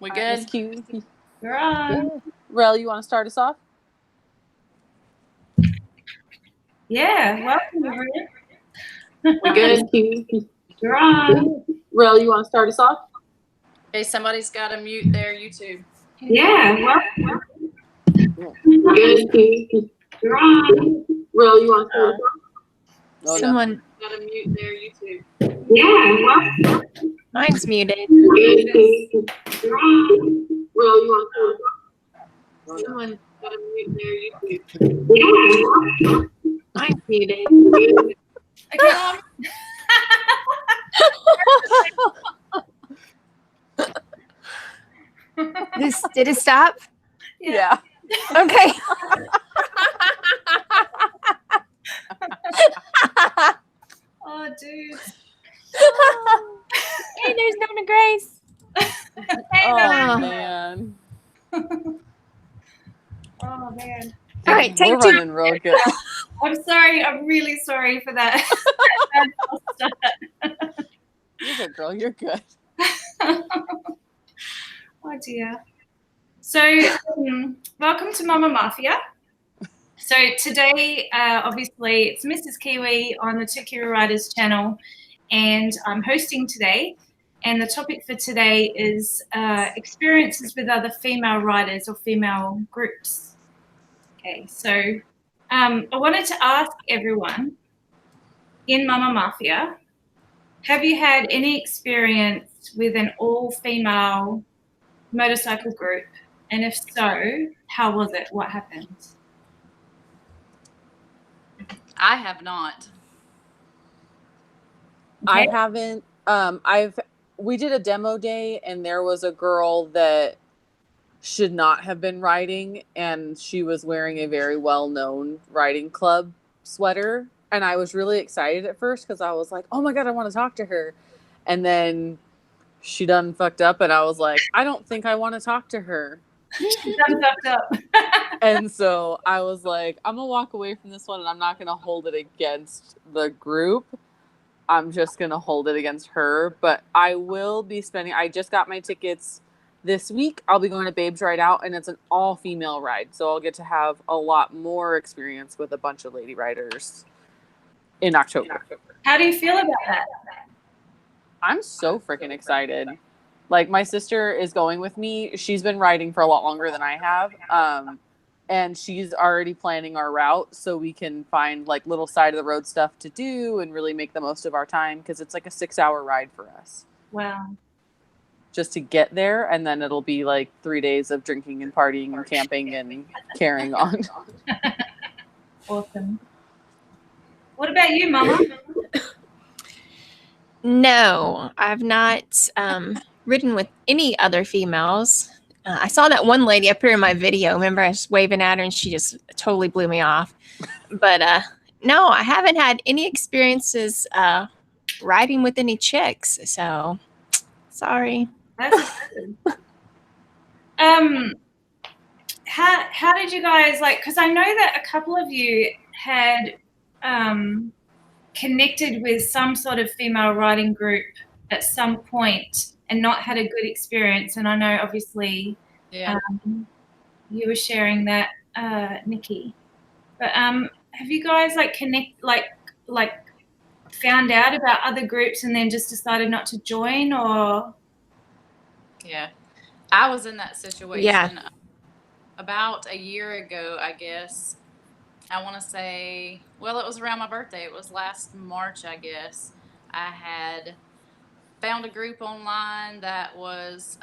We good? Mrs Kiwi. We're on. Rel, you want to start us off? Yeah, welcome everyone. We good? We're on. Rel, you want to start us off? Okay, somebody's got to mute their YouTube. Yeah, welcome. Good. We're on. Rel, you want to start us off? Oh, Someone got to mute their YouTube. Yeah, welcome. mine's muted. We're on. Rel, you want to start us off? Someone got to mute their YouTube. Yeah, welcome. Mine's muted. Okay. Did it stop? Yeah. Okay. Oh, dude. Hey, there's Donna Grace. Hey, Oh, Donna. man. Oh, man. All right, take We're two. running real good. I'm sorry. I'm really sorry for that. You're good, girl. You're good. Oh dear. So, welcome to Momma Mafia. So today, obviously, it's Mrs Kiwi on the Kiwi Riders channel, and I'm hosting today. And the topic for today is experiences with other female riders or female groups. Okay, so I wanted to ask everyone in Momma Mafia, have you had any experience with an all-female motorcycle group? And if so, how was it? What happened? I have not. I haven't. We did a demo day, and there was a girl that should not have been riding, and she was wearing a very well-known riding club sweater. And I was really excited at first because I was like, oh my God, I want to talk to her. And then she done fucked up, and I was like, I don't think I want to talk to her. She done fucked up. And so I was like, I'm going to walk away from this one, and I'm not going to hold it against the group. I'm just going to hold it against her. But I will be spending, I just got my tickets this week. I'll be going to Babes Ride Out, and it's an all-female ride. So I'll get to have a lot more experience with a bunch of lady riders in October. How do you feel about that? I'm so freaking excited. Like, my sister is going with me. She's been riding for a lot longer than I have. And she's already planning our route so we can find like little side of the road stuff to do and really make the most of our time, because it's like a 6-hour ride for us. Wow. Just to get there, and then it'll be like 3 days of drinking and partying and camping and carrying on. Awesome. What about you, Mama? No, I've not ridden with any other females. I saw that one lady up here in my video. Remember, I was waving at her and she just totally blew me off. But no, I haven't had any experiences riding with any chicks. So, sorry. That's good. How did you guys like? Because I know that a couple of you had connected with some sort of female riding group at some point and not had a good experience. And I know, obviously, Yeah. You were sharing that, Nikki. But have you guys like found out about other groups and then just decided not to join, or? Yeah. I was in that situation Yeah. about a year ago, I guess. I want to say, well, it was around my birthday. It was last March, I guess. I had found a group online that was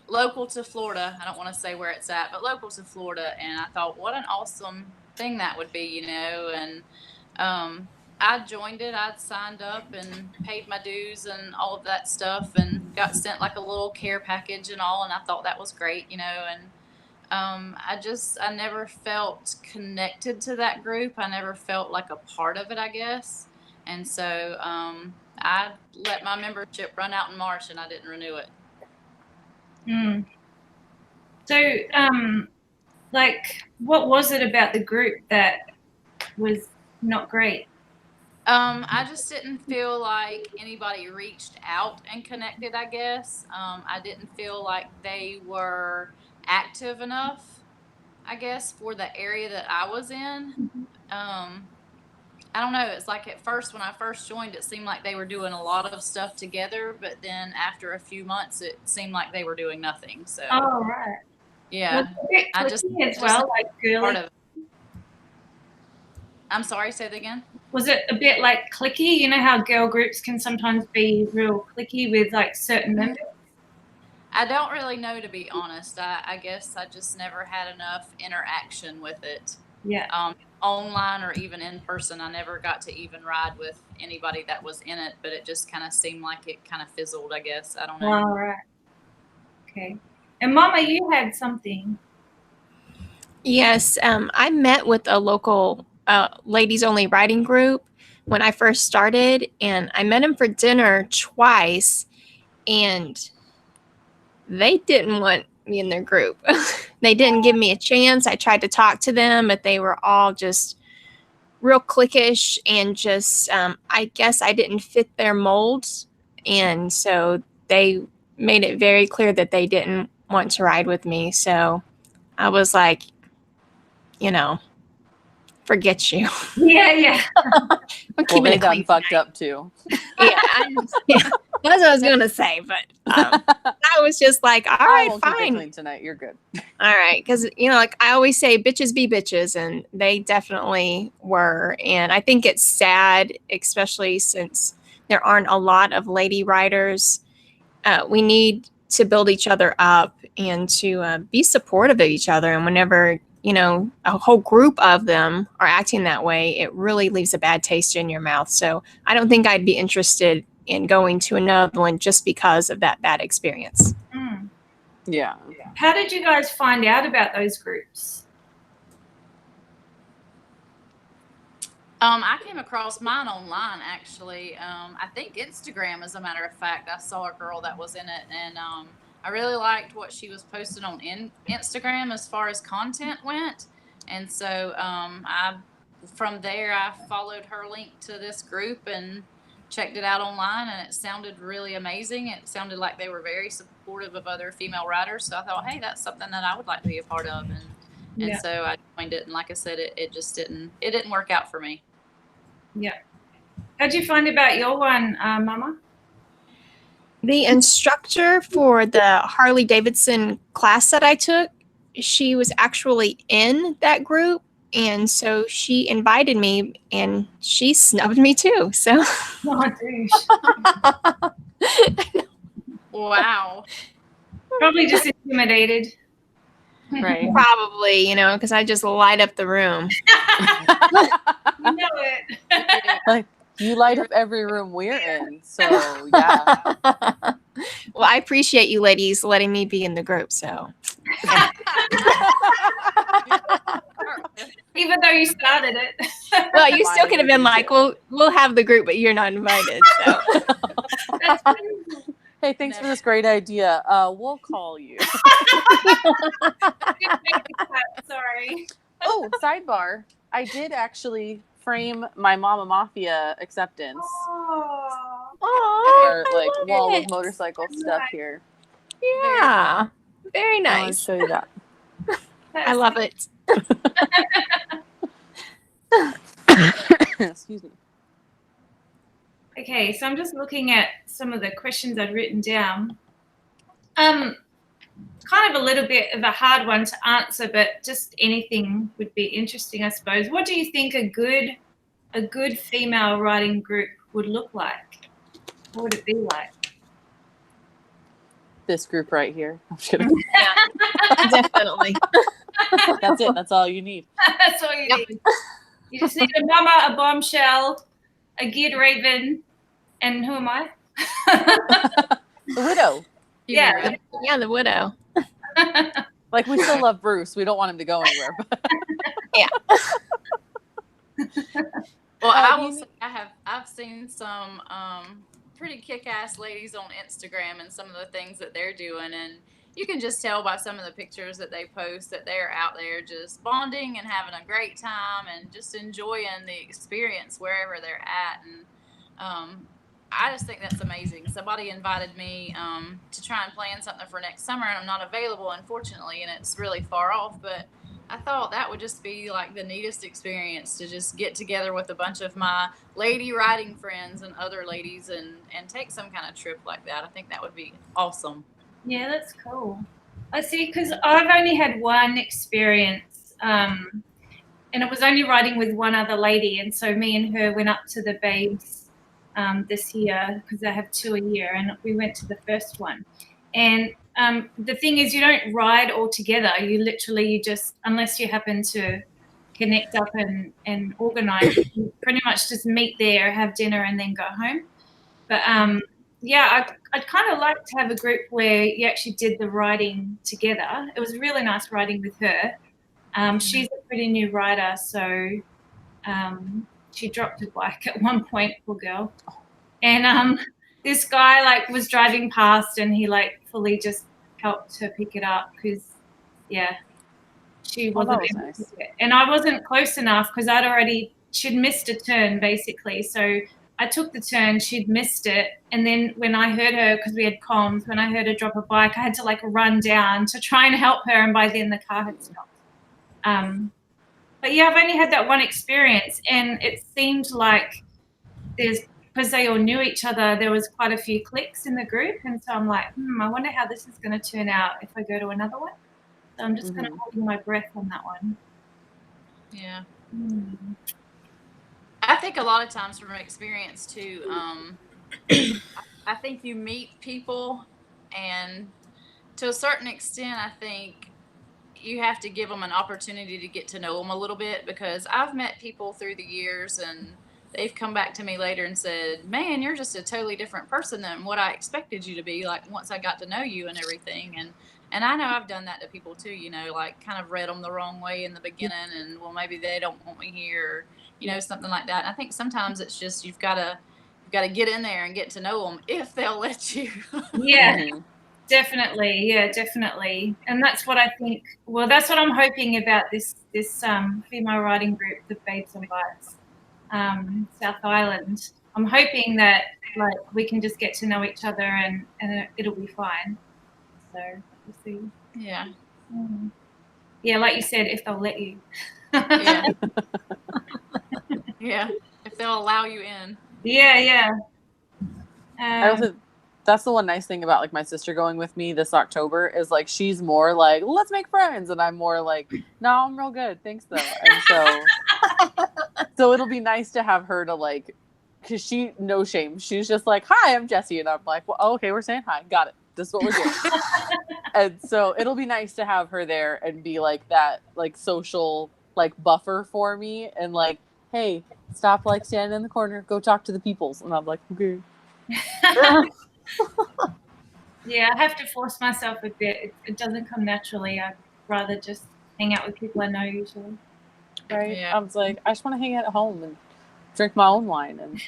local to Florida. I don't want to say where it's at, but local to Florida. And I thought, what an awesome thing that would be, you know. And I joined it. I'd signed up and paid my dues and all of that stuff, and got sent like a little care package and all. And I thought that was great, you know. And I never felt connected to that group. I never felt like a part of it, I guess. And so I let my membership run out in March, and I didn't renew it. So, like, what was it about the group that was not great? I just didn't feel like anybody reached out and connected, I guess. I didn't feel like they were active enough, I guess, for the area that I was in. I don't know. It's like at first, when I first joined, it seemed like they were doing a lot of stuff together, but then after a few months, it seemed like they were doing nothing. So, Oh, right. yeah, Was it I just clicky as just well, like part girly? of it. I'm sorry, say that again. Was it a bit like clicky? You know how girl groups can sometimes be real clicky with like certain members? I don't really know, to be honest. I guess I just never had enough interaction with it. Yeah. Online or even in person, I never got to even ride with anybody that was in it, but it just kind of seemed like it kind of fizzled, I guess. I don't know. All right. Okay. And Mama, you had something. Yes, I met with a local ladies only writing group when I first started, and I met them for dinner twice, and they didn't want me in their group. They didn't give me a chance. I tried to talk to them, but they were all just real cliquish and just, I guess I didn't fit their molds. And so they made it very clear that they didn't want to ride with me. So I was like, you know, forget you. Yeah, yeah. I'm Well, keeping they it done clean fucked tonight. up too. Yeah, yeah, that's what I was gonna say, but I was just like, all I right, won't keep it fine, clean tonight. You're good. all right, because like I always say, bitches be bitches, and they definitely were, and I think it's sad, especially since there aren't a lot of lady writers. We need to build each other up and to be supportive of each other, and whenever a whole group of them are acting that way, it really leaves a bad taste in your mouth. So I don't think I'd be interested in going to another one just because of that bad experience. Mm. Yeah. How did you guys find out about those groups? I came across mine online, actually. I think Instagram, as a matter of fact. I saw a girl that was in it, and I really liked what she was posting on Instagram as far as content went. And so from there, I followed her link to this group and checked it out online, and it sounded really amazing. It sounded like they were very supportive of other female writers. So I thought, hey, that's something that I would like to be a part of. And so I joined it, and like I said, it just didn't work out for me. Yeah. How'd you find about your one, Mama? The instructor for the Harley Davidson class that I took, she was actually in that group, and so she invited me, and she snubbed me too. So Oh, douche. Wow. Probably just intimidated. Right. probably, because I just light up the room. You know it. Like, you light up every room we're in. So, yeah. Well, I appreciate you ladies letting me be in the group. So Even though you started it. well, you still could have been like, well, we'll have the group, but you're not invited. So That's beautiful. Hey, thanks for this great idea. We'll call you. Sorry. Oh, sidebar. I did actually frame my Momma Mafia acceptance. Oh, Our like wall of motorcycle stuff here. yeah, very I'll nice. show you that. I love it. Excuse me. Okay, so I'm just looking at some of the questions I'd written down. Kind of a little bit of a hard one to answer, but just anything would be interesting, I suppose. What do you think a good female writing group would look like? What would it be like? This group right here. I'm just kidding. Definitely. That's it. That's all you need. That's all you need. You just need a mama, a bombshell, a geared raven, and who am I? The widow. Yeah. Yeah, the widow. Like, we still love Bruce. We don't want him to go anywhere. But Yeah. Well, I will say I've seen some pretty kick-ass ladies on Instagram and some of the things that they're doing, and you can just tell by some of the pictures that they post that they're out there just bonding and having a great time and just enjoying the experience wherever they're at. And I just think that's amazing. Somebody invited me to try and plan something for next summer, and I'm not available, unfortunately, and it's really far off. But I thought that would just be like the neatest experience to just get together with a bunch of my lady riding friends and other ladies and take some kind of trip like that. I think that would be awesome. Yeah, that's cool. I see, because I've only had one experience, and it was only riding with one other lady, and so me and her went up to the Babes this year, because I have 2 a year, and we went to the first one. And the thing is, you don't ride all together. You just, unless you happen to connect up and organize, you pretty much just meet there, have dinner, and then go home. But yeah, I'd kind of like to have a group where you actually did the riding together. It was really nice riding with her. She's a pretty new rider, so she dropped her bike at one point, poor girl. And this guy like was driving past, and he like fully just helped her pick it up because, yeah, she wasn't able to pick it. And I wasn't close enough because she'd missed a turn basically. So I took the turn, she'd missed it, and then when I heard her, because we had comms, when I heard her drop a bike, I had to like run down to try and help her, and by then the car had stopped. But yeah, I've only had that one experience, and it seemed like because they all knew each other, there was quite a few clicks in the group, and so I'm like, I wonder how this is going to turn out if I go to another one. So I'm just kind of holding my breath on that one. Yeah. I think a lot of times from experience too, I think you meet people, and to a certain extent, I think you have to give them an opportunity to get to know them a little bit, because I've met people through the years and they've come back to me later and said, man, you're just a totally different person than what I expected you to be, like once I got to know you and everything. And I know I've done that to people too, you know, like kind of read them the wrong way in the beginning, and well, maybe they don't want me here, or, you know, something like that. And I think sometimes it's just you've got to get in there and get to know them if they'll let you. Yeah. Definitely, yeah, definitely. And that's what I think, well, that's what I'm hoping about this female riding group, the Babes on Bikes, South Island. I'm hoping that like we can just get to know each other and it'll be fine. So we'll see. Yeah. Yeah, like you said, if they'll let you. Yeah. Yeah, if they'll allow you in. Yeah. I also, that's the one nice thing about like my sister going with me this October is like she's more like, let's make friends, and I'm more like, no, I'm real good, thanks though. And so it'll be nice to have her to like, because she, no shame, she's just like, hi, I'm Jessie, and I'm like, well, okay, we're saying hi, got it, this is what we're doing. And so it'll be nice to have her there and be like that like social like buffer for me, and like, hey, stop like standing in the corner, go talk to the peoples. And I'm like, okay. Yeah, I have to force myself a bit. It doesn't come naturally. I'd rather just hang out with people I know usually. Right? Yeah. I was like, I just want to hang out at home and drink my own wine. And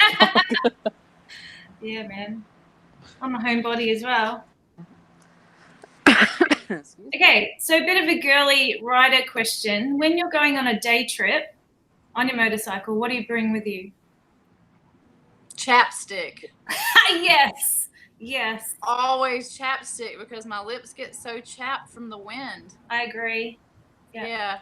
yeah, man. I'm a homebody as well. Okay, so a bit of a girly rider question. When you're going on a day trip on your motorcycle, what do you bring with you? Chapstick. Yes. Always chapstick, because my lips get so chapped from the wind. I agree. Yeah.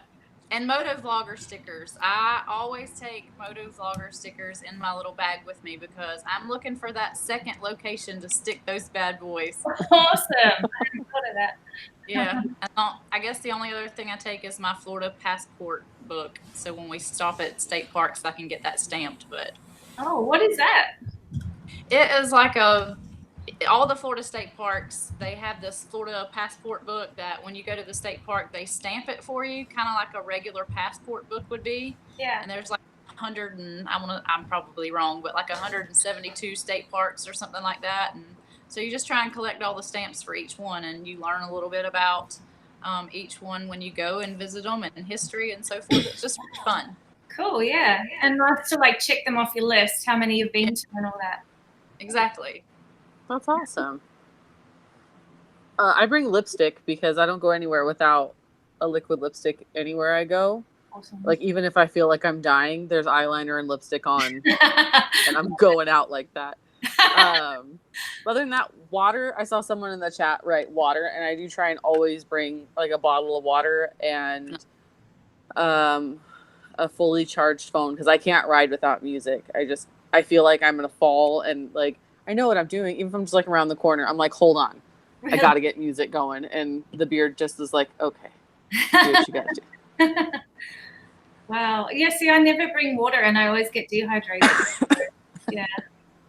And motovlogger stickers. I always take motovlogger stickers in my little bag with me, because I'm looking for that second location to stick those bad boys. Awesome. I hadn't thought of that. Yeah. And I guess the only other thing I take is my Florida passport book. So when we stop at state parks, I can get that stamped. But oh, what is that? it is like all the Florida state parks, they have this Florida passport book that when you go to the state park, they stamp it for you, kind of like a regular passport book would be. Yeah. And there's like 100 and I'm probably wrong, but like 172 state parks or something like that. And so you just try and collect all the stamps for each one, and you learn a little bit about each one when you go and visit them, and history and so forth. It's just fun. Cool, yeah. And nice to like check them off your list, how many you've been to and all that. Exactly. That's awesome. I bring lipstick because I don't go anywhere without a liquid lipstick anywhere I go. Awesome. Like, even if I feel like I'm dying, there's eyeliner and lipstick on, and I'm going out like that. Other than that, water. I saw someone in the chat write water, and I do try and always bring like a bottle of water and a fully charged phone because I can't ride without music. I feel like I'm gonna fall, and like I know what I'm doing. Even if I'm just like around the corner, I'm like, hold on, I gotta get music going. And the beard just is like, okay, do what you gotta do. Wow. Yeah, see, I never bring water and I always get dehydrated. Yeah.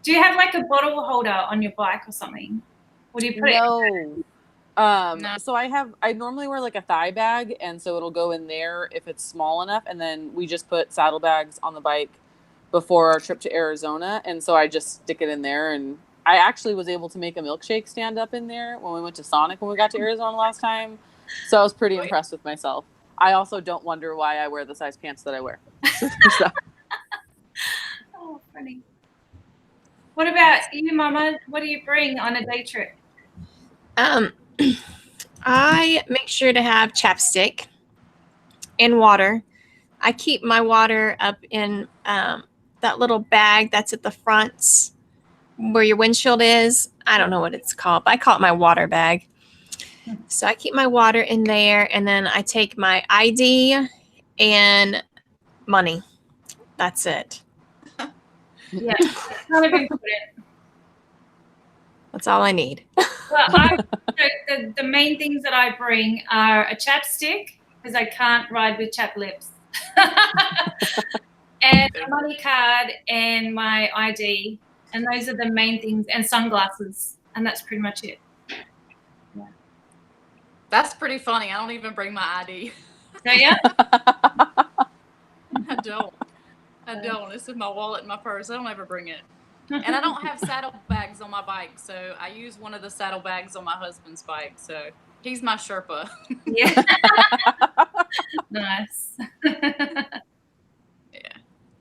Do you have like a bottle holder on your bike or something? Or do you put it? No. So I normally wear like a thigh bag, and so it'll go in there if it's small enough. And then we just put saddlebags on the bike before our trip to Arizona. And so I just stick it in there. And I actually was able to make a milkshake stand up in there when we went to Sonic when we got to Arizona last time. So I was pretty impressed with myself. I also don't wonder why I wear the size pants that I wear. Oh, funny. What about you, Mama? What do you bring on a day trip? I make sure to have chapstick and water. I keep my water up in that little bag that's at the front where your windshield is. I don't know what it's called, but I call it my water bag. So I keep my water in there, and then I take my ID and money. That's it. Yeah, it's kind of important. That's all I need. Well, the main things that I bring are a chapstick, because I can't ride with chapped lips, and a money card and my ID. And those are the main things, and sunglasses. And that's pretty much it. Yeah. That's pretty funny. I don't even bring my ID. So, yeah? I don't. It's in my wallet and my purse. I don't ever bring it. And I don't have saddlebags on my bike, so I use one of the saddlebags on my husband's bike. So he's my Sherpa. Yeah. Nice. Yeah.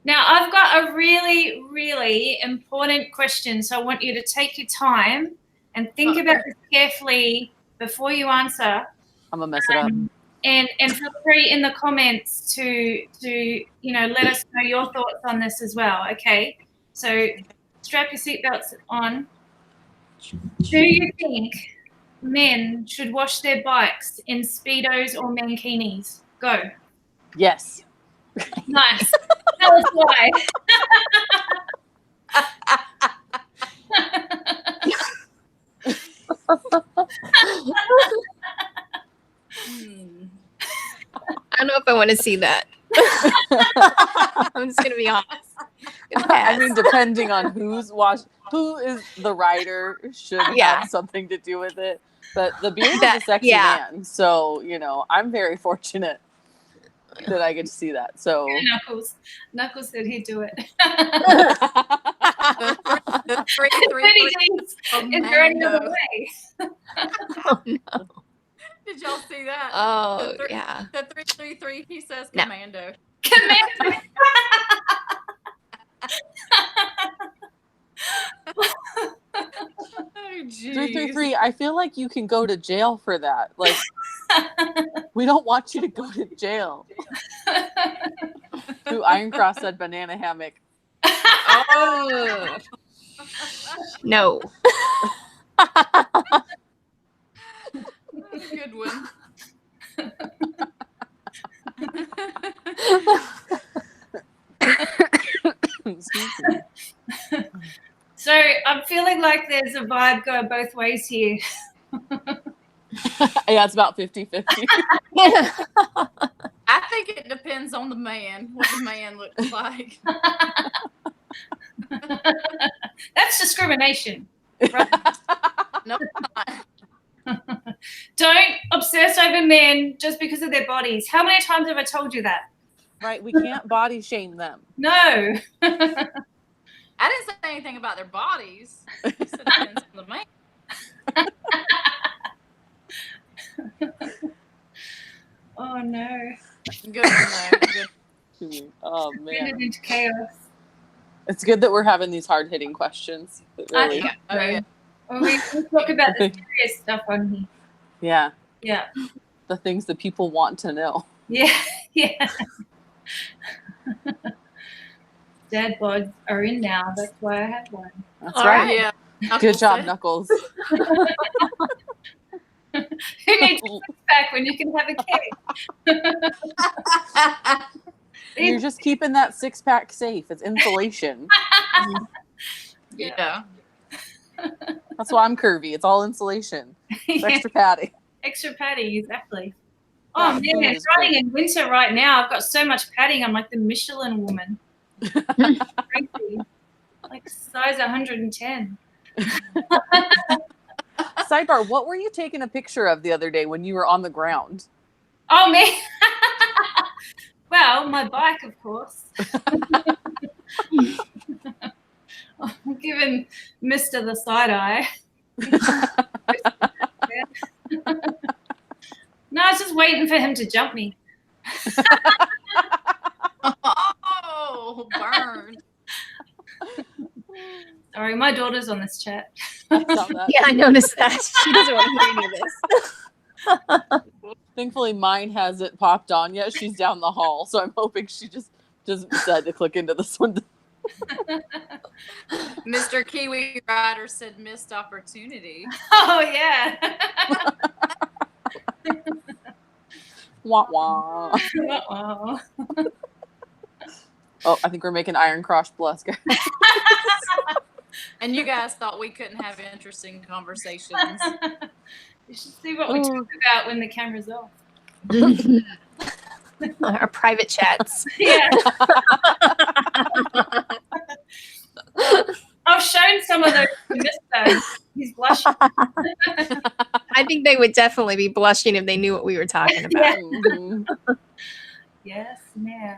Now, I've got a really, really important question, so I want you to take your time and think about this carefully before you answer. I'm gonna mess it up. And feel free in the comments to let us know your thoughts on this as well. Okay, so strap your seatbelts on. Do you think men should wash their bikes in Speedos or mankinis? Go. Yes. Nice. Tell us why. I don't know if I want to see that. I'm just gonna be honest. I mean, depending on who is the rider should have something to do with it. But the beard is a sexy man, so I'm very fortunate that I get to see that. So Knuckles said he'd do it. The 3 is there any other way? Oh no. Did y'all see that? Oh, the yeah. The 333, he says commando. Commando. Oh, 333, I feel like you can go to jail for that. Like, we don't want you to go to jail. Who Iron Cross said banana hammock. Oh. No. Good one. So I'm feeling like there's a vibe going both ways here. Yeah, it's about 50-50. I think it depends on the man, what the man looks like. That's discrimination. Right? No, it's not. Don't obsess over men just because of their bodies. How many times have I told you that? Right, we can't body shame them. No. I didn't say anything about their bodies. I said it depends on the man. Oh no. Good to know. Good. Oh Turned man. it into chaos. It's good that we're having these hard hitting questions. Really. Oh, yeah. Well, we talk about the serious stuff on here. Yeah. Yeah. The things that people want to know. Yeah. Yeah. Dad bods are in now. That's why I have one. That's All right. right. Yeah. Good job, said. Knuckles. Who needs a six-pack when you can have a cake? You're just keeping that 6-pack safe. It's insulation. Yeah. That's why I'm curvy. It's all insulation. It's Yeah. extra padding. Extra padding, exactly. That Oh food man, is it's running great. in winter right now. I've got so much padding. I'm like the Michelin woman. Crazy. Like size 110. Sidebar, what were you taking a picture of the other day when you were on the ground? Oh man. Well, my bike, of course. I'm giving Mr. the side eye. No, I was just waiting for him to jump me. Oh, burned. Sorry, my daughter's on this chat. I saw that. Yeah, I noticed that. She doesn't want to hear any of this. Thankfully, mine hasn't popped on yet. She's down the hall, so I'm hoping she just doesn't decide to click into this one. Mr. Kiwi Rider said missed opportunity. Oh yeah. Wah wah. Oh. Oh, I think we're making Iron Cross Plus, guys. And you guys thought we couldn't have interesting conversations. You should see what we talk about when the camera's off. Our private chats. Yeah. I've shown some of those to Mr. He's blushing. I think they would definitely be blushing if they knew what we were talking about. Yeah. Mhm. Yes, ma'am.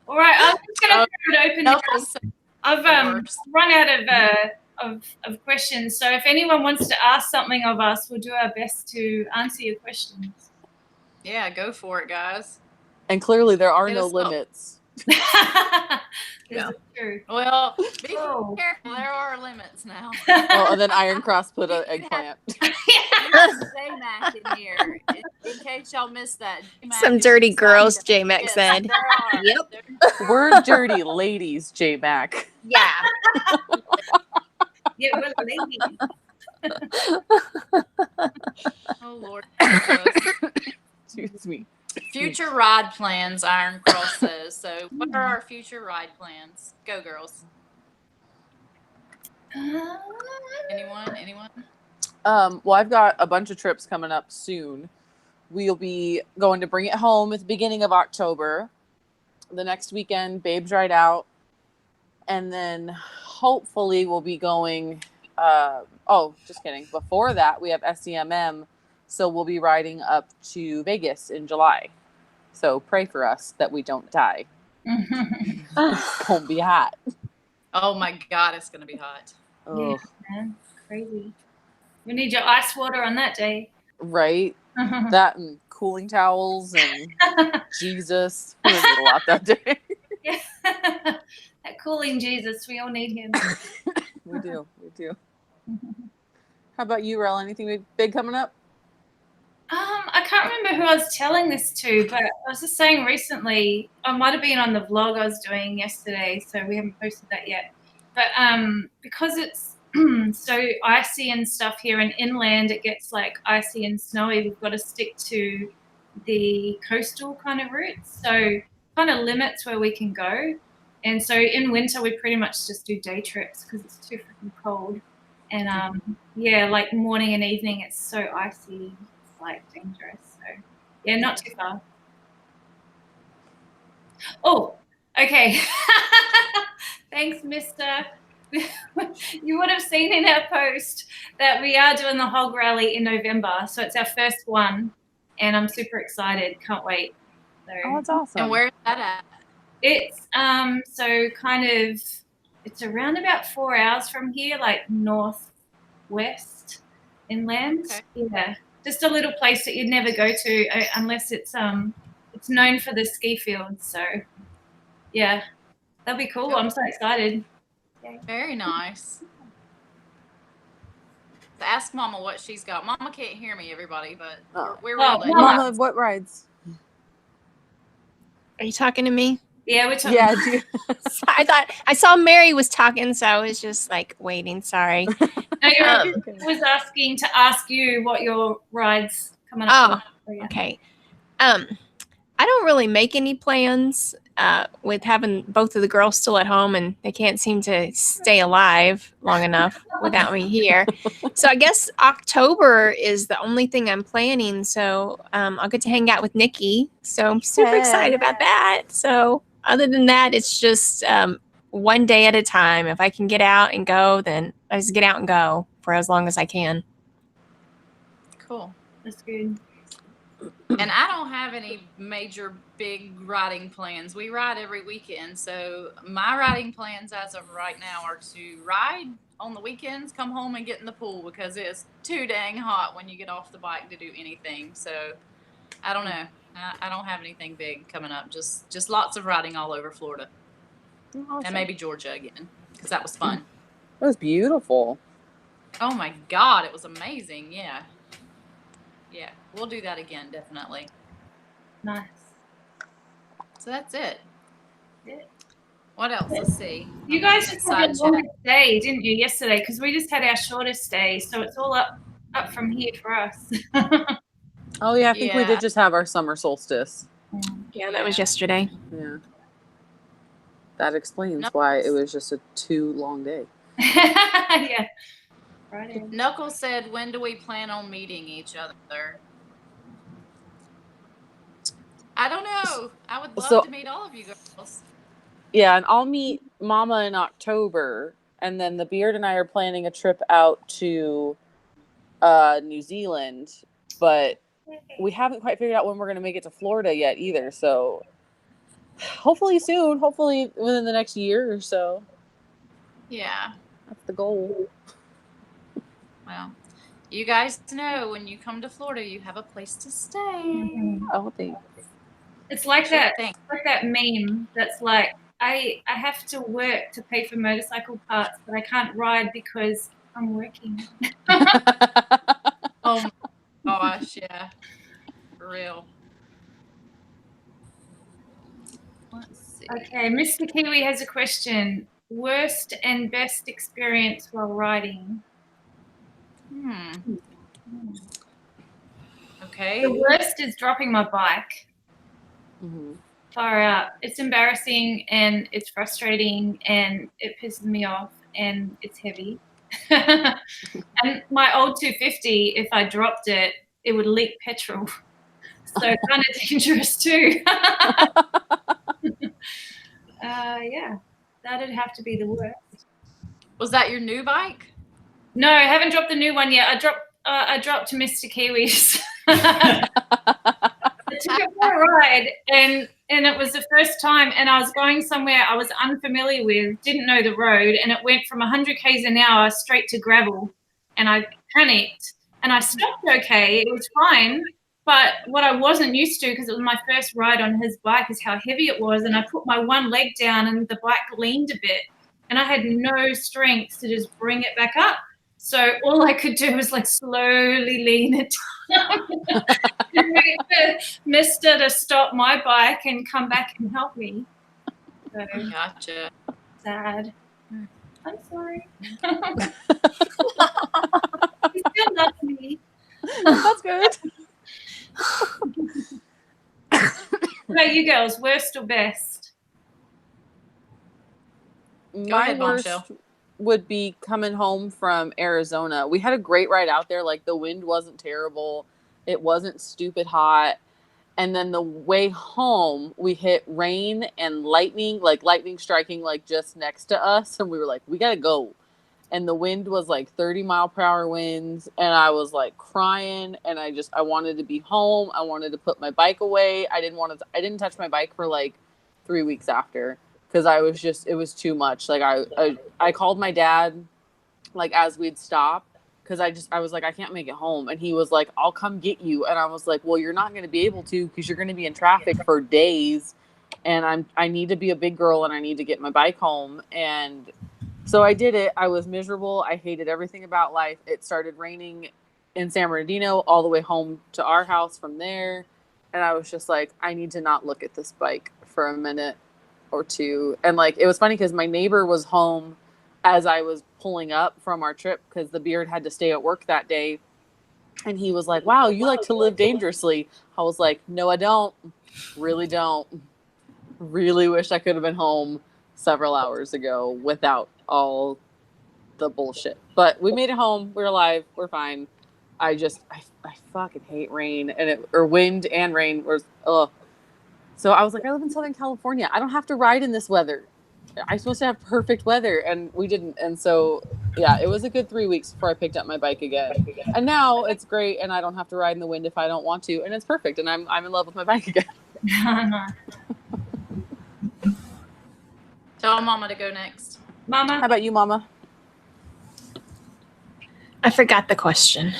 All right, I'm just going to throw it open. No, I've run out of questions, so if anyone wants to ask something of us, we'll do our best to answer your questions. yeah, go for it, guys. And clearly, there are Hit no us up. limits. This is true. Well, be Oh. careful. There are limits now. Oh, and then Iron Cross put an eggplant. J-Mac in here, in case y'all missed that. J-Mac Some is dirty inside girls, of- J-Mac Yes, said. there are. Yep. There- We're dirty ladies, J Mac. Yeah. Yeah, we're ladies. Oh Lord. Jesus. Excuse me. Future ride plans, Iron Cross says. So, what are our future ride plans? Go, girls. Anyone? Anyone? Well, I've got a bunch of trips coming up soon. We'll be going to Bring It Home at the beginning of October. The next weekend, Babes Ride Out. And then hopefully we'll be going, just kidding. Before that, we have SEMM. So we'll be riding up to Vegas in July. So pray for us that we don't die. It's going to be hot. Oh my God, it's gonna be hot. Yeah, Ugh. man, crazy. We need your ice water on that day. Right? That and cooling towels and Jesus. We're going to need a lot that day. Yeah. That cooling Jesus, we all need him. We do. How about you, Rel? Anything big coming up? I can't remember who I was telling this to, but I was just saying recently, I might have been on the vlog I was doing yesterday, so we haven't posted that yet. But because it's so icy and stuff here, and inland it gets like icy and snowy, we've got to stick to the coastal kind of routes. So kind of limits where we can go. And so in winter, we pretty much just do day trips because it's too freaking cold. And yeah, like morning and evening, it's so icy. Like dangerous, so yeah, not too far. Oh, okay. Thanks, Mister. You would have seen in our post that we are doing the hog rally in November, so it's our first one, and I'm super excited. Can't wait. So, Oh, that's awesome. And where's that at? it's so kind of it's around about 4 hours from here, like northwest inland. Okay. Yeah. Just a little place that you'd never go to unless it's known for the ski fields. So yeah, that'll be cool. I'm so excited. Very nice. ask Mama what she's got. Mama can't hear me, everybody, but we're Oh, real. Mama, what rides? Are you talking to me? Yeah, we're talking. Yeah, do you, I thought I saw Mary was talking, so I was just like waiting. Sorry. No, Um, I was asking to ask you what your rides coming up. Oh, okay. I don't really make any plans with having both of the girls still at home, and they can't seem to stay alive long enough without me here. So I guess October is the only thing I'm planning. So I'll get to hang out with Nikki. So I'm super excited about that. So other than that, it's just one day at a time. If I can get out and go, then I just get out and go for as long as I can. Cool. That's good. And I don't have any major big riding plans. We ride every weekend. So my riding plans as of right now are to ride on the weekends, come home and get in the pool because it's too dang hot when you get off the bike to do anything. So I don't know. I don't have anything big coming up. Just lots of riding all over Florida. Awesome. And maybe Georgia again because that was fun. It was beautiful. Oh my God, it was amazing. Yeah. Yeah, we'll do that again, definitely. Nice. So that's it. Yeah. What else? Let's see. You guys just had a longest day, didn't you, yesterday? Because we just had our shortest day, so it's all up from here for us. Oh yeah, I think we did just have our summer solstice. Yeah, that was yesterday. Yeah. That explains why it was just a too long day. Yeah. Friday. Knuckles said, when do we plan on meeting each other? I don't know. I would love to meet all of you girls. Yeah, and I'll meet Mama in October, and then the Beard and I are planning a trip out to New Zealand, but we haven't quite figured out when we're going to make it to Florida yet either, so hopefully soon, hopefully within the next year or so. Yeah. That's the goal. Well, you guys know when you come to Florida, you have a place to stay. Mm-hmm. Oh, thanks. It's like that. It's like that meme that's like, I have to work to pay for motorcycle parts, but I can't ride because I'm working. Oh my gosh, yeah, for real. Let's see. Okay, Mr. Kiwi has a question. Worst and best experience while riding? Okay. The worst is dropping my bike. Mm-hmm. Far out. It's embarrassing and it's frustrating and it pisses me off and it's heavy. And my old 250, if I dropped it, it would leak petrol. So kind of dangerous too. Yeah, that'd have to be the worst. Was that your new bike? No, I haven't dropped the new one yet. I dropped to Mr. Kiwi's. I took it for a ride and it was the first time, and I was going somewhere I was unfamiliar with, didn't know the road, and it went from 100 k's an hour straight to gravel, and I panicked and I stopped okay, it was fine, but what I wasn't used to, because it was my first ride on his bike, is how heavy it was, and I put my one leg down and the bike leaned a bit and I had no strength to just bring it back up. So all I could do was like slowly lean it down and wait for Mister to stop my bike and come back and help me. So, gotcha. Sad. I'm sorry. He still loves me. That's good. What about you girls? Worst or best? My worst would be coming home from Arizona. We had a great ride out there. Like, the wind wasn't terrible. It wasn't stupid hot. And then the way home, we hit rain and lightning, like lightning striking like just next to us. And we were like, we got to go. And the wind was like 30-mile-per-hour winds. And I was like crying. And I wanted to be home. I wanted to put my bike away. I didn't touch my bike for like 3 weeks after. Because it was too much. Like, I called my dad, like, as we'd stop, because I was like, I can't make it home. And he was like, I'll come get you. And I was like, well, you're not going to be able to, because you're going to be in traffic for days. And I need to be a big girl and I need to get my bike home. And So I did it. I was miserable. I hated everything about life. It started raining in San Bernardino all the way home to our house from there. And I was just like, I need to not look at this bike for a minute or two. And like, it was funny because my neighbor was home as I was pulling up from our trip because the beard had to stay at work that day. And he was like, wow, you like to live dangerously. I was like, no, I don't. Really don't. Really wish I could have been home several hours ago without all the bullshit. But we made it home. We're alive. We're fine. I fucking hate rain or wind and rain. Ugh. So I was like, I live in Southern California. I don't have to ride in this weather. I'm supposed to have perfect weather, and we didn't. And so, yeah, it was a good 3 weeks before I picked up my bike again. And now it's great, and I don't have to ride in the wind if I don't want to, and it's perfect. And I'm in love with my bike again. Tell Mama to go next. Mama. How about you, Mama? I forgot the question.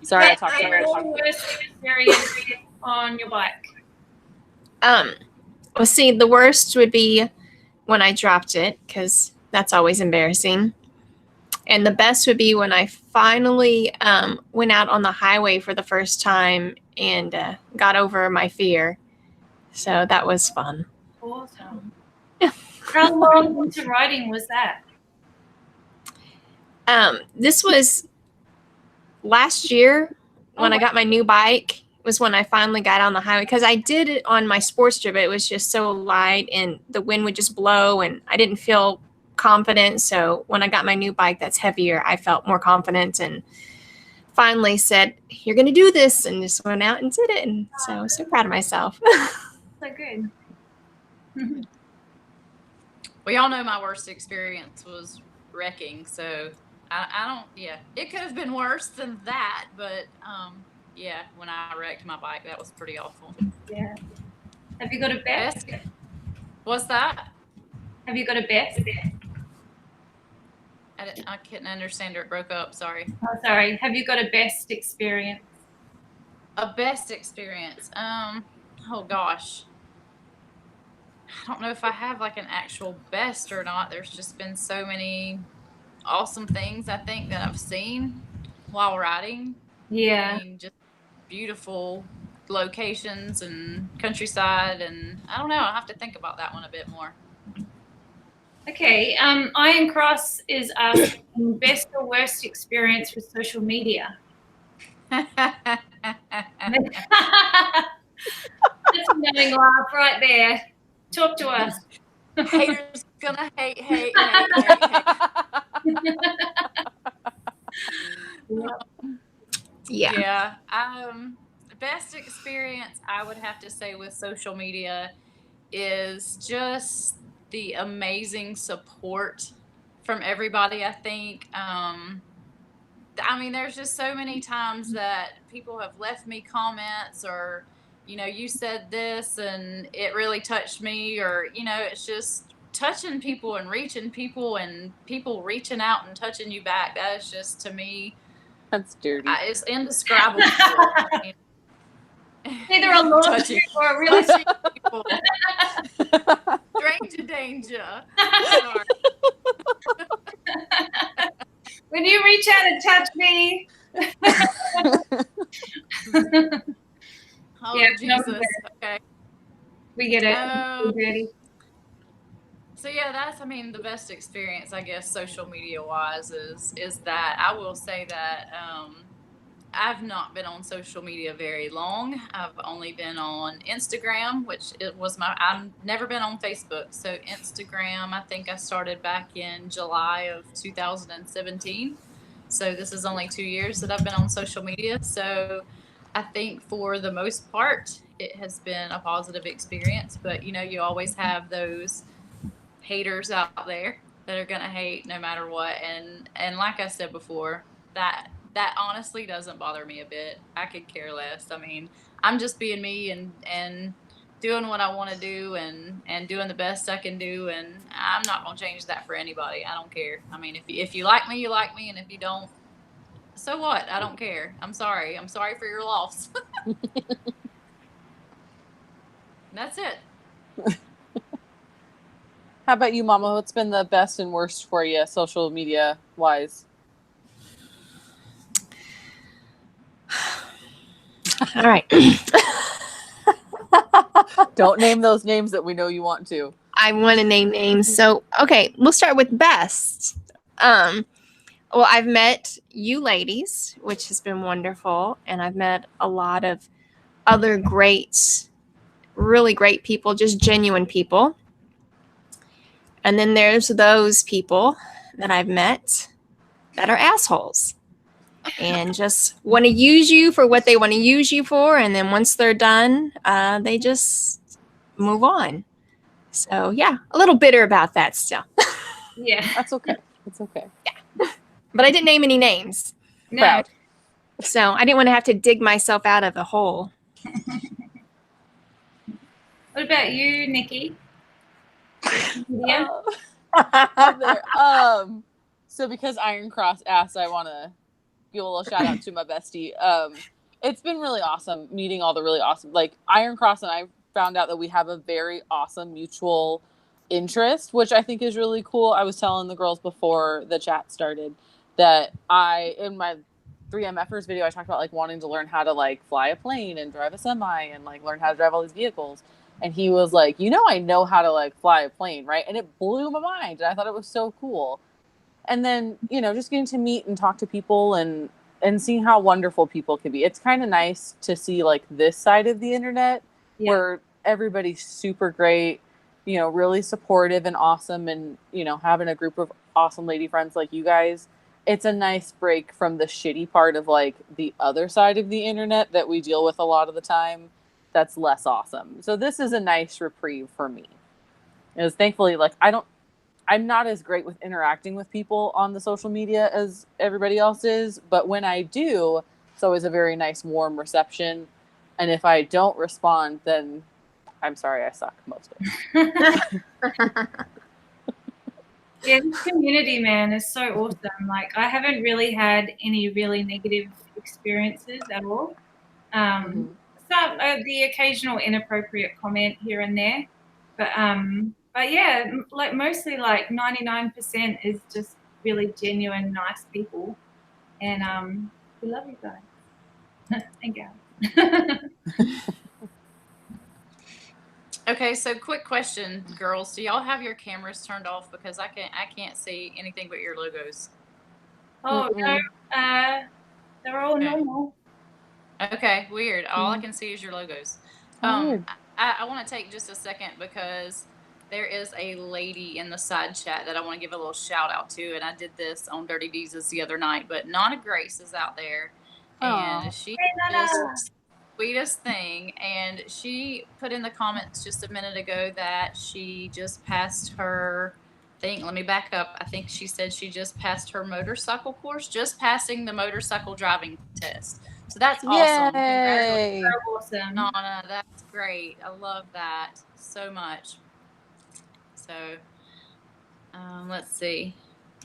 Sorry, I talked too Your much. worst experience on your bike. Well, see, the worst would be when I dropped it, because that's always embarrassing. And the best would be when I finally went out on the highway for the first time and got over my fear. So that was fun. Awesome. How long into riding was that? This was last year when I got my new bike. Was when I finally got on the highway, because I did it on my sports trip. It was just so light and the wind would just blow and I didn't feel confident. So when I got my new bike that's heavier, I felt more confident and finally said, you're going to do this, and just went out and did it. And so I was so proud of myself. So good. Well, y'all know my worst experience was wrecking, so I don't, yeah. It could have been worse than that, but yeah, when I wrecked my bike, that was pretty awful. Yeah. Have you got a best? What's that? Have you got a best? I couldn't understand her. It broke up. Sorry. Oh, sorry. Have you got a best experience? A best experience? Oh gosh. I don't know if I have like an actual best or not. There's just been so many awesome things I think that I've seen while riding. Yeah. I mean, just beautiful locations and countryside, and I don't know. I'll have to think about that one a bit more. Okay. Iron Cross is asking best or worst experience with social media. That's a knowing laugh right there. Talk to us. Haters gonna hate. Yeah. Best experience I would have to say with social media is just the amazing support from everybody. I think I mean, there's just so many times that people have left me comments, or you said this and it really touched me, or it's just touching people and reaching people and people reaching out and touching you back. That is just, to me, That's dirty. It's indescribable. Either a launch or a really people. Stranger danger. Sorry. When you reach out and touch me. Oh, Yeah, Jesus. Okay. We get it. So yeah, that's, I mean, the best experience, I guess, social media wise is that. I will say that I've not been on social media very long. I've only been on Instagram, which I've never been on Facebook. So Instagram, I think I started back in July of 2017. So this is only 2 years that I've been on social media. So I think for the most part, it has been a positive experience. But you always have those haters out there that are gonna hate no matter what. And like I said before, that honestly doesn't bother me a bit. I could care less. I mean, I'm just being me and doing what I want to do and doing the best I can do, and I'm not gonna change that for anybody. I don't care. I mean, if you like me, you like me, and if you don't, so what? I don't care. I'm sorry for your loss. That's it. How about you, Mama? What's been the best and worst for you, social media wise? All right. Don't name those names that we know you want to. I want to name names. So, okay, we'll start with best. Well, I've met you ladies, which has been wonderful, and I've met a lot of other great, really great people, just genuine people. And then there's those people that I've met that are assholes and just want to use you for what they want to use you for, and then once they're done, they just move on. So yeah, a little bitter about that still. Yeah. That's okay. It's okay. But I didn't name any names. No. Proud. So I didn't want to have to dig myself out of a hole. What about you, Nikki? Yeah. So because Iron Cross asked, I want to give a little shout out to my bestie. It's been really awesome meeting all the really awesome, like Iron Cross and I found out that we have a very awesome mutual interest, which I think is really cool. I was telling the girls before the chat started that in my 3MFers video, I talked about like wanting to learn how to like fly a plane and drive a semi and like learn how to drive all these vehicles. And he was like, I know how to like fly a plane, right? And it blew my mind. And I thought it was so cool. And then, just getting to meet and talk to people and seeing how wonderful people can be. It's kind of nice to see like this side of the internet where everybody's super great, really supportive and awesome. And, having a group of awesome lady friends like you guys, it's a nice break from the shitty part of like the other side of the internet that we deal with a lot of the time. That's less awesome. So this is a nice reprieve for me. Because thankfully, like I'm not as great with interacting with people on the social media as everybody else is, but when I do, it's always a very nice, warm reception. And if I don't respond, then I'm sorry, I suck most of it. Yeah, this community, man, is so awesome. Like, I haven't really had any really negative experiences at all. Some the occasional inappropriate comment here and there, but yeah, like mostly like 99% is just really genuine, nice people, and we love you guys. Thank you. Okay, so quick question, girls. Do y'all have your cameras turned off? Because I can't see anything but your logos. Oh no, they're all normal. Okay, weird. All I can see is your logos. I want to take just a second because there is a lady in the side chat that I want to give a little shout out to, and I did this on Dirty Deezes the other night. But Nana Grace is out there, and she is sweetest thing, and she put in the comments just a minute ago that she just passed her thing. Let me back up. I think she said she just passed her motorcycle course, just passing the motorcycle driving test. So that's awesome. Yay. Congratulations, awesome, Nana. That's great. I love that so much. So let's see.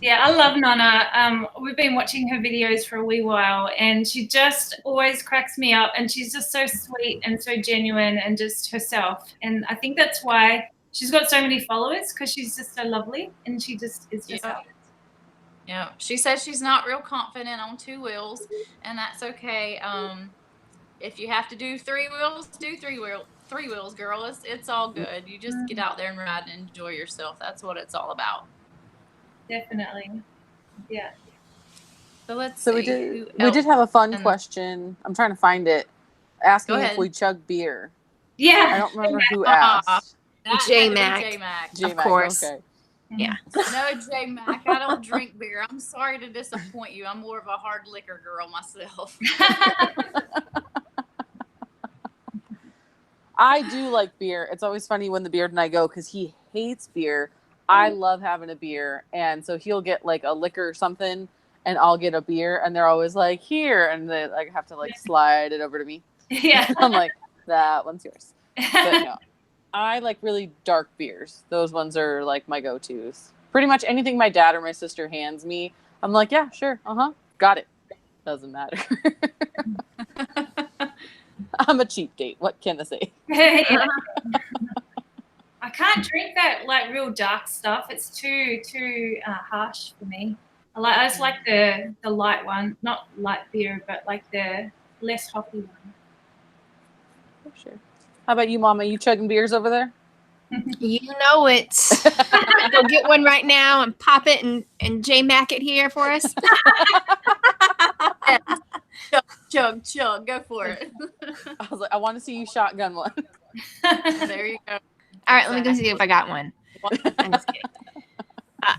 Yeah, I love Nana. We've been watching her videos for a wee while, and she just always cracks me up, and she's just so sweet and so genuine and just herself. And I think that's why she's got so many followers, because she's just so lovely and she just is herself. Yeah, she says she's not real confident on 2 wheels, and that's okay. If you have to do 3 wheels, do 3 wheels, girl. It's all good. You just get out there and ride and enjoy yourself. That's what it's all about. Definitely. Yeah. So let's see. We did have a fun question. I'm trying to find it. Asking if we chug beer. Yeah. I don't remember who asked. J-Mac. Of course. Okay. Yeah. No, J-Mac. I don't drink beer. I'm sorry to disappoint you. I'm more of a hard liquor girl myself. I do like beer. It's always funny when the Beard and I go because he hates beer. I love having a beer, and so he'll get like a liquor or something, and I'll get a beer, and they're always like, "Here," and they like have to like slide it over to me. Yeah, I'm like, that one's yours. But no, I like really dark beers. Those ones are like my go-tos. Pretty much anything my dad or my sister hands me, I'm like, yeah, sure, got it. Doesn't matter. I'm a cheap date. What can I say? I can't drink that like real dark stuff. It's too harsh for me. I just like the light one, not light beer, but like the less hoppy one. For sure. How about you, Mama? You chugging beers over there? You know it. Go get one right now and pop it and J Mac it here for us. Chug, go for it. I was like, I want to see you shotgun one. There you go. All right, let me go see if I got one. I'm just kidding.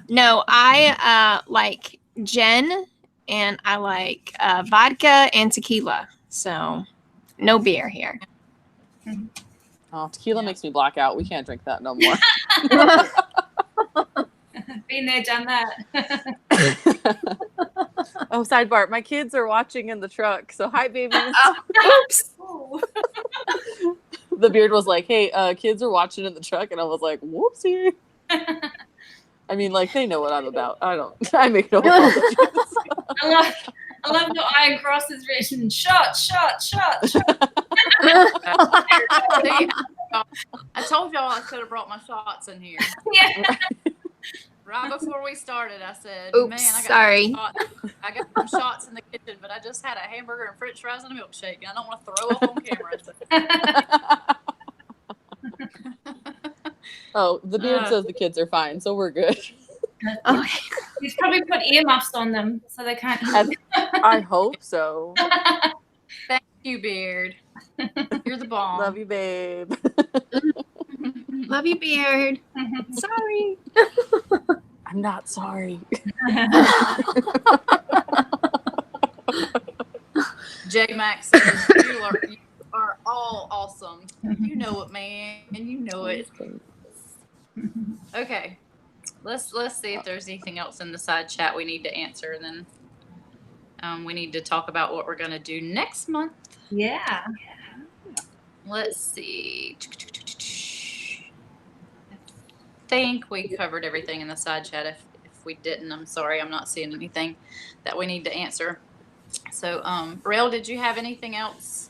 No, I like gin and I like vodka and tequila. So no beer here. Oh, tequila makes me black out. We can't drink that no more. Been there, done that. Oh, sidebar. My kids are watching in the truck. So hi, babies. Oops. Ooh. The beard was like, hey, kids are watching in the truck. And I was like, whoopsie. I mean, like, they know what I'm about. I make no apologies. I love the iron cross is written shot. I told y'all I could have brought my shots in here. Yeah. Right before we started, I said, Oops, man, I got sorry. I got some shots in the kitchen, but I just had a hamburger and french fries and a milkshake, and I don't want to throw up on camera. Oh, the beard says the kids are fine, so we're good. Okay. He's probably put earmuffs on them so they can't hear. I hope so. Thank you, Beard. You're the bomb. Love you, babe. Love you, Beard. Sorry. I'm not sorry. J Max says you are all awesome. You know it, man, and you know it. Okay, let's see if there's anything else in the side chat we need to answer, and then we need to talk about what we're gonna do next month. Yeah. Let's see. I think we covered everything in the side chat. If we didn't, I'm sorry. I'm not seeing anything that we need to answer. So, Rael, did you have anything else?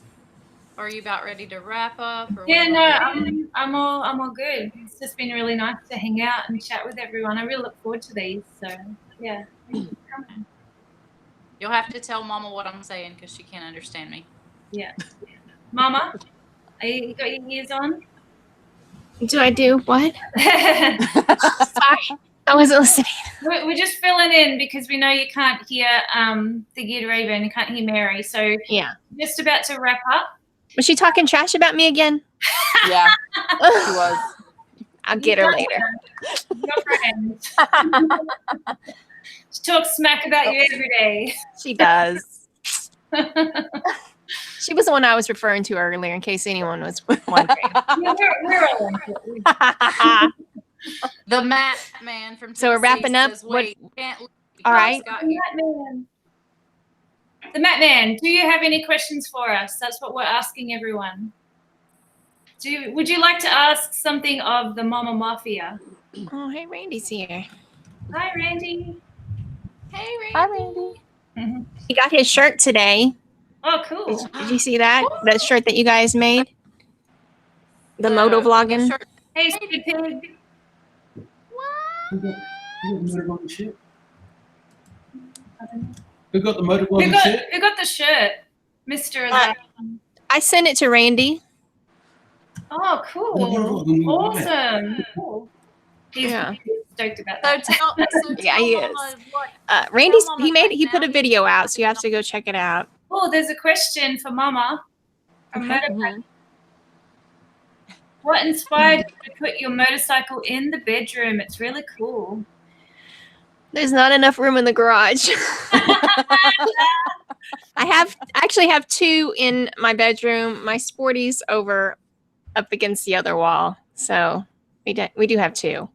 Or are you about ready to wrap up? Or Yeah, no, I'm all good. It's just been really nice to hang out and chat with everyone. I really look forward to these. So, yeah. You'll have to tell Mama what I'm saying because she can't understand me. Yeah. Mama, you got your ears on? Do I do what? Sorry, I wasn't listening. We're just filling in because we know you can't hear the Geared Raven, you can't hear Mary. So Yeah. just about to wrap up. Was she talking trash about me again? Yeah, she was. I'll get her later. Your friend. She talks smack about you every day. She does. She was the one I was referring to earlier, in case anyone was wondering. Yeah, we're all on it. The Matt Man from So we're Tennessee wrapping up. says, wait, can't leave. All right. The Matt Man, do you have any questions for us? That's what we're asking everyone. Would you like to ask something of the Momma Mafia? Oh, hey, Randy's here. Hi, Randy. Hey, Randy. Hi, Randy. He got his shirt today. Oh, cool. Did you see that? That shirt that you guys made? The moto vlogging? shirt. Hey, Stupid Pig. Who got the motor one shit? Who got the shirt? Mr. I sent it to Randy. Oh, cool. Awesome. Cool. He's stoked about that. So tell Yeah, he is. Mama what- Randy's Mama he right put a now. video out, so you have to go check it out. Oh, there's a question for Mama. From Motorbike. What inspired you to put your motorcycle in the bedroom? It's really cool. There's not enough room in the garage. I actually have two in my bedroom. My Sporty's over up against the other wall. So we do have two.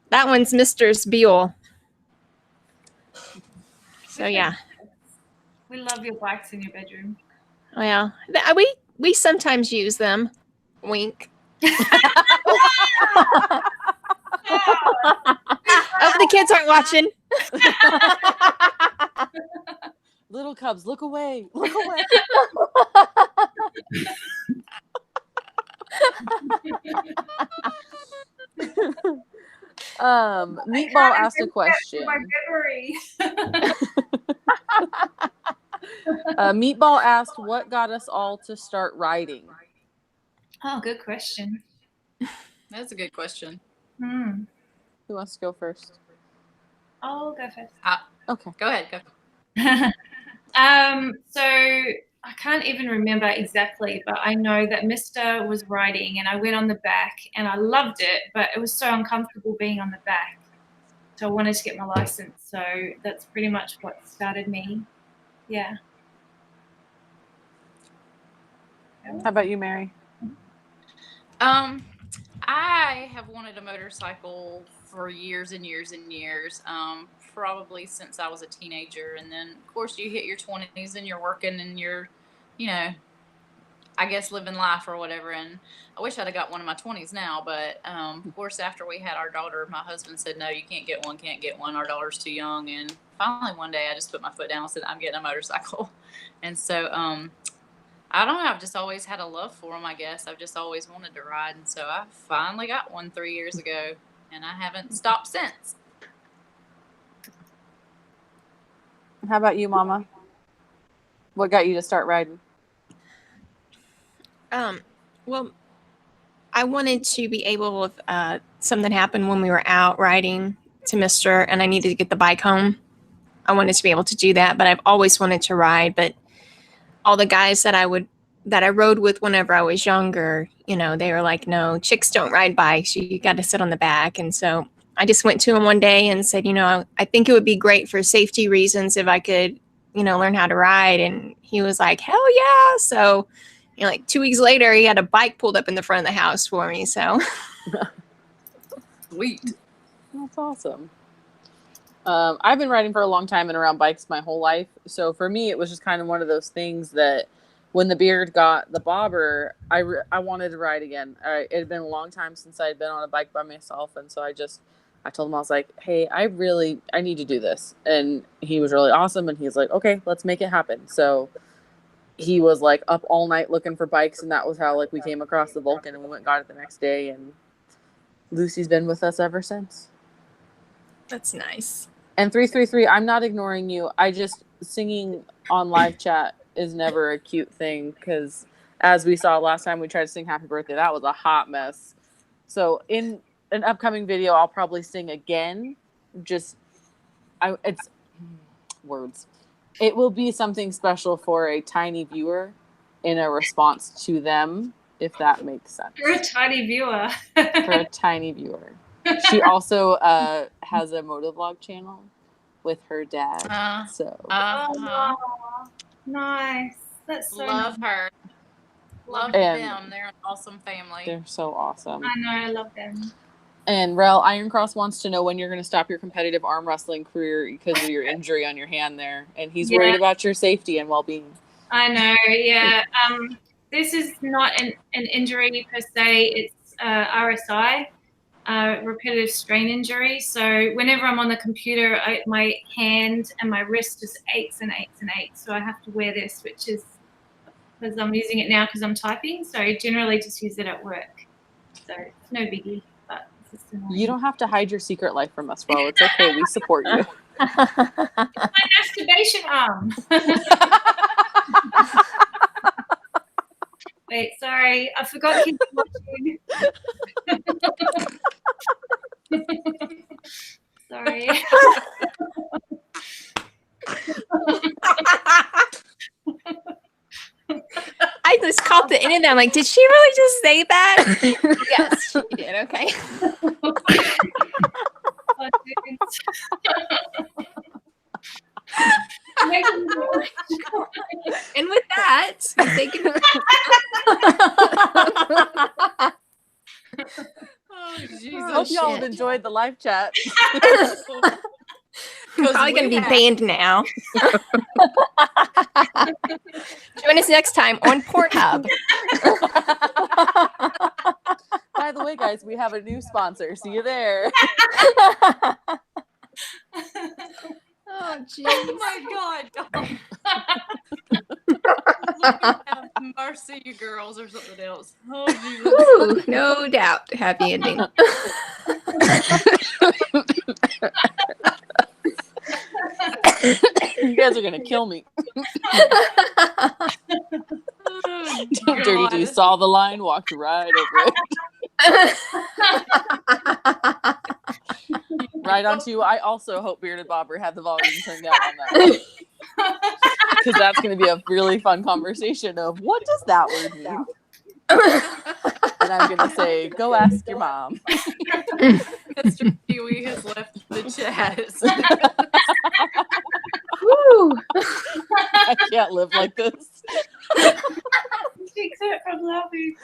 That one's Mr.'s Buell. So yeah. We love your bikes in your bedroom. Well, we sometimes use them. Wink. Hope the kids aren't watching. Little cubs, look away. Look away. Meatball asked a question. My memory. Meatball asked, "What got us all to start writing?" Oh, good question. That's a good question. Hmm. Who wants to go first? I'll go first. Okay. Go ahead. Go. So I can't even remember exactly, but I know that Mr. was riding and I went on the back and I loved it, but it was so uncomfortable being on the back. So I wanted to get my license. So that's pretty much what started me. Yeah. How about you, Mary? I have wanted a motorcycle for years and years and years. Probably since I was a teenager, and then of course you hit your 20s and you're working and you're, you know, I guess living life or whatever. And I wish I'd have got one in my 20s now, but of course after we had our daughter, my husband said, "No, you can't get one. Can't get one. Our daughter's too young." And finally one day I just put my foot down and said, "I'm getting a motorcycle." And so I don't know. I've just always had a love for them, I guess. I've just always wanted to ride. And so I finally got one 3 years ago, and I haven't stopped since. How about you, Mama? What got you to start riding? Well, I wanted to be able, if something happened when we were out riding to Mr. and I needed to get the bike home, I wanted to be able to do that. But I've always wanted to ride. But all the guys that I rode with whenever I was younger, you know, they were like, "No, chicks don't ride bikes. You got to sit on the back." And so I just went to him one day and said, "You know, I think it would be great for safety reasons if I could, you know, learn how to ride." And he was like, "Hell yeah." So, you know, like 2 weeks later, he had a bike pulled up in the front of the house for me. So Sweet. That's awesome. I've been riding for a long time and around bikes my whole life. So for me, it was just kind of one of those things that when the beard got the bobber, I wanted to ride again. It had been a long time since I had been on a bike by myself. And so I told him, I was like, "Hey, I need to do this." And he was really awesome. And he's like, "Okay, let's make it happen." So he was like up all night looking for bikes. And that was how like we came across the Vulcan, and we went and got it the next day. And Lucy's been with us ever since. that's nice. And 333, I'm not ignoring you. I just, singing on live chat is never a cute thing, because as we saw last time we tried to sing Happy Birthday, that was a hot mess. So in an upcoming video, I'll probably sing again. It's words. It will be something special for a tiny viewer in a response to them, if that makes sense. You're a tiny viewer. For a tiny viewer. She also has a motovlog channel with her dad. Oh, nice. That's so Love nice. her. Love And them. They're an awesome family. they're so awesome. I know, I love them. And Rel Ironcross wants to know when you're going to stop your competitive arm wrestling career because of your injury on your hand there. And he's worried about your safety and well-being. I know, yeah. This is not an injury per se. It's RSI, repetitive strain injury. So whenever I'm on the computer, my hand and my wrist just aches and aches and aches. So I have to wear this, which is because I'm using it now because I'm typing. So I generally just use it at work. So it's no biggie. But it's just annoying. You don't have to hide your secret life from us, Rel. It's okay. We support you. It's my masturbation arm. Wait, sorry. I forgot he's watching. Sorry. I just caught the end of that. I'm like, did she really just say that? Yes, she did. Okay. And with that, thank you. Oh, Jesus. I hope y'all have enjoyed the live chat. Probably going to be banned now. Join us next time on Pornhub. By the way, guys, we have a new sponsor. See you there. Oh, jeez. Oh my God. Have mercy, you girls, or something else. Oh, Jesus. Ooh, no doubt. Happy ending. You guys are gonna kill me. Dirty D saw the line, walked right over it. Right on to, I also hope Bearded Bobber had the volume turned down on that. Because that's going to be a really fun conversation of what does that word mean? And I'm going to say, go ask your mom. Mr. Kiwi has left the chat. Woo. I can't live like this. Fix it from laughing.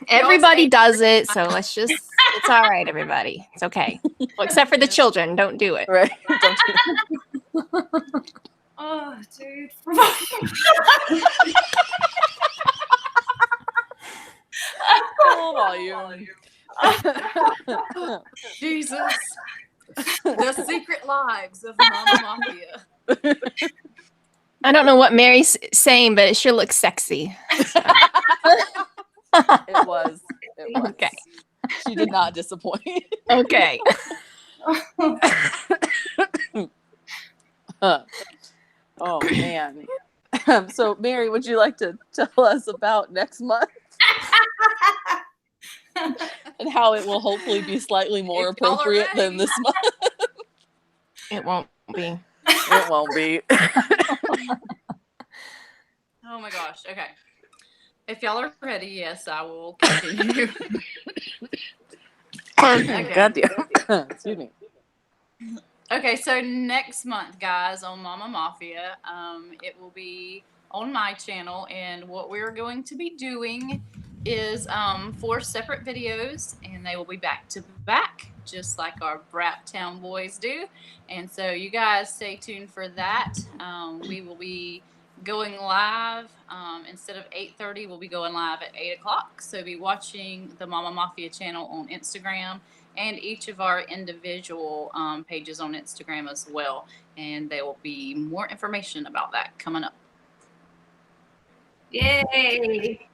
Everybody does it, so let's just, it's all right, everybody. It's okay. Well, except for the children, don't do it. Right. Don't do it. Oh, dude. Full volume. Jesus. The secret lives of Momma Mafia. I don't know what Mary's saying, but it sure looks sexy. It was. Okay. She did not disappoint. Okay. Oh, man. So, Mary, would you like to tell us about next month? And how it will hopefully be slightly more If y'all are appropriate than ready. this month. It won't be. It won't be. Oh my gosh. Okay. If y'all are ready, yes, I will continue. Okay. Goddamn. Excuse me. Okay, so next month, guys, on Momma Mafia, it will be on my channel, and what we're going to be doing is 4 separate videos, and they will be back to back, just like our Brat Town boys do. And so you guys stay tuned for that. We will be going live instead of 8:30. We'll be going live at 8 o'clock. So be watching the Momma Mafia channel on Instagram and each of our individual pages on Instagram as well. And there will be more information about that coming up. Yay.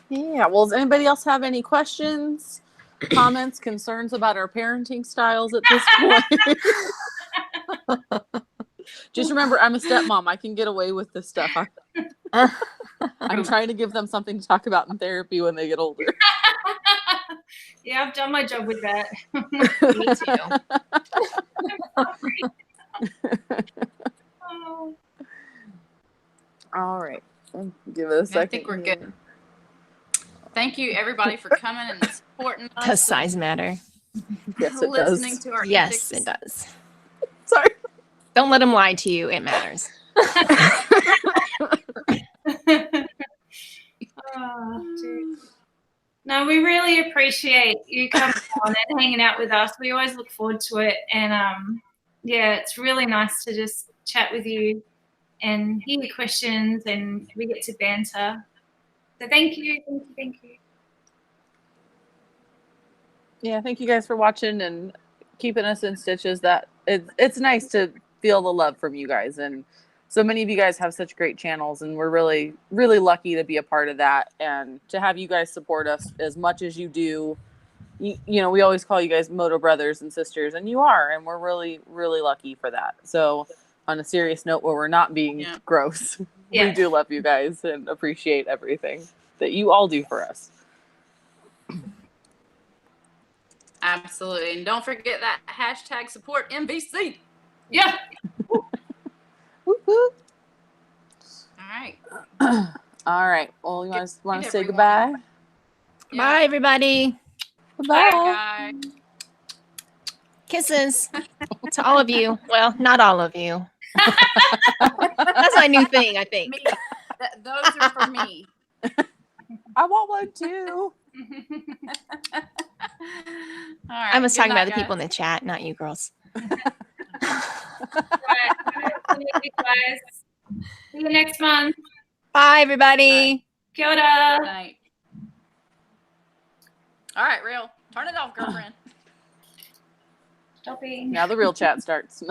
Yeah. Well, does anybody else have any questions, comments, concerns about our parenting styles at this point? Just remember, I'm a stepmom. I can get away with this stuff. I'm trying to give them something to talk about in therapy when they get older. Yeah, I've done my job with that. Me too. Oh. All right. Give it a second. I think we're good. Thank you, everybody, for coming and supporting us. Does size matter? Yes, it listening does. to our Yes, antics. it does. Sorry. Don't let them lie to you. It matters. Oh, dude. No, we really appreciate you coming on and hanging out with us. We always look forward to it. And yeah, it's really nice to just chat with you and hear your questions, and we get to banter. So thank you. Yeah, thank you guys for watching and keeping us in stitches. That it's nice to feel the love from you guys, and so many of you guys have such great channels, and we're really, really lucky to be a part of that and to have you guys support us as much as you do. You know, we always call you guys Moto brothers and sisters, and you are, and we're really, really lucky for that. So on a serious note, where we're not being gross, Yeah. we do love you guys and appreciate everything that you all do for us. Absolutely. And don't forget that hashtag support MVC. Yeah. Woo-hoo. All right. All right. Well, you want to night, say everyone. goodbye? Yeah. Bye, everybody. Goodbye. Bye, guys. Kisses to all of you. Well, not all of you. That's my new thing, I think. Me. Those are for me. I want one too. All right. I was Good talking night, about the people in guys. the chat, not you girls. Right. See you guys. See you next month. Bye, everybody. Kia ora. Good night. All right, real. Turn it off, girlfriend. Stopping. Now the real chat starts.